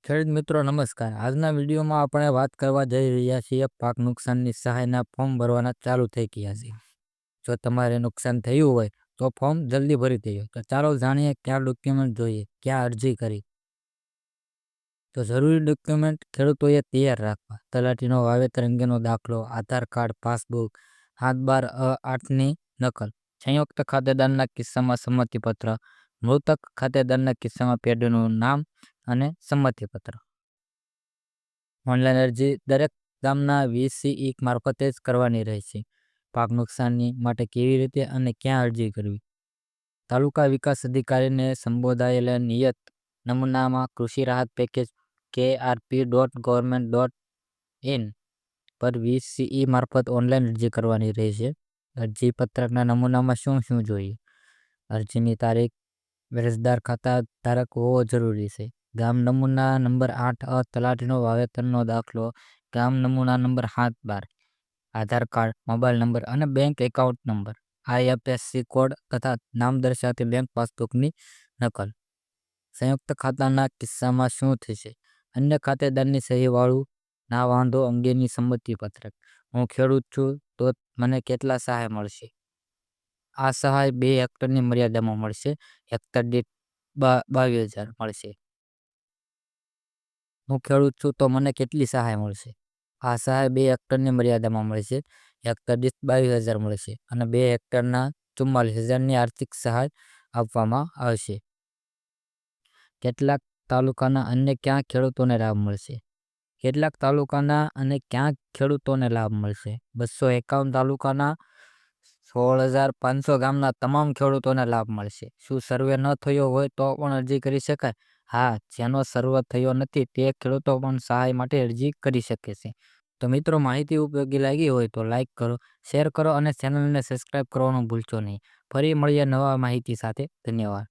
ખેડૂત મિત્રો નમસ્કાર. આજના વિડીયોમાં આપણે વાત કરવા જઈ રહ્યા છીએ પાક નુકસાનની સહાયના ફોર્મ ભરવાના ચાલુ થઈ ગયા છે. જો તમારે નુકસાન થયું હોય તો ફોર્મ જલ્દી ભરી દેજો. તો ચાલો જાણીએ ક્યાં ડોક્યુમેન્ટ જોઈએ, ક્યાં અરજી કરી. તો જરૂરી ડોક્યુમેન્ટ ખેડૂતોએ તૈયાર રાખવા: તલાટીનો વાવેતર અંગેનો દાખલો, આધાર કાર્ડ, પાસબુક, 7/12/8ની નકલ, સંયુક્ત ખાતેદારના કિસ્સામાં સંમતિપત્ર, મૃતક ખાતેદારના કિસ્સામાં પેઢીનું નામ અને સંમતિપત્ર. ઓનલાઈન અરજી દરેક ગામના VCE મારફતે જ કરવાની રહેશે. પાક નુકસાની માટે કેવી રીતે અને ક્યાં અરજી કરવી? તાલુકા વિકાસ અધિકારીને સંબોધાયેલા નિયત નમૂનામાં કૃષિ રાહત પેકેજ krp.government.in પર VCE મારફત ઓનલાઈન અરજી કરવાની રહેશે. અરજી પત્રકના નમૂનામાં શું શું જોઈએ? અરજીની તારીખ, અરજદાર ખાતા ધારક હોવો જરૂરી છે. ગામ નમૂના નંબર 8 તલાટીનો વાવેતરનો દાખલો, ગામ નમૂના નંબર 7/12, આધાર કાર્ડ, મોબાઈલ નંબર અને bank account number, IFSC code તથા નામ દર્શાવતી બેંક પાસબુકની નકલ. સંયુક્ત ખાતાના કિસ્સામાં શું થશે? અન્ય ખાતેદારની સહીવાળું ના વાંધો અંગેની સંમતિપત્રક. હું ખેડૂત છું તો મને કેટલા સહાય મળશે? આ સહાય 2 હેક્ટરની મર્યાદામાં મળશે. હેક્ટર દીઠ 22,000 મળશે. હું ખેડૂત છું તો મને કેટલી સહાય મળશે? આ સહાય 2 હેક્ટરની મર્યાદામાં મળશે. હેક્ટર દીઠ 22,000 મળશે અને 2 હેક્ટરના 44,000ની આર્થિક સહાય આપવામાં આવશે. કેટલાક તાલુકાના અને ક્યાં ખેડૂતોને લાભ મળશે? કેટલાક તાલુકાના અને ક્યાં ખેડૂતોને લાભ મળશે? 251 તાલુકાના 16,500 ગામના તમામ ખેડૂતોને લાભ મળશે. શું સર્વે ન થયો હોય તો પણ અરજી કરી શકાય? હા, જેનો સર્વે થયો નથી તે ખેડૂતો પણ સહાય માટે અરજી કરી શકે છે. તો મિત્રો, માહિતી ઉપયોગી લાગી હોય તો લાઈક કરો, શેર કરો અને ચેનલને સબસ્ક્રાઈબ કરવાનું ભૂલશો નહીં. ફરી મળીએ નવા માહિતી સાથે. ધન્યવાદ.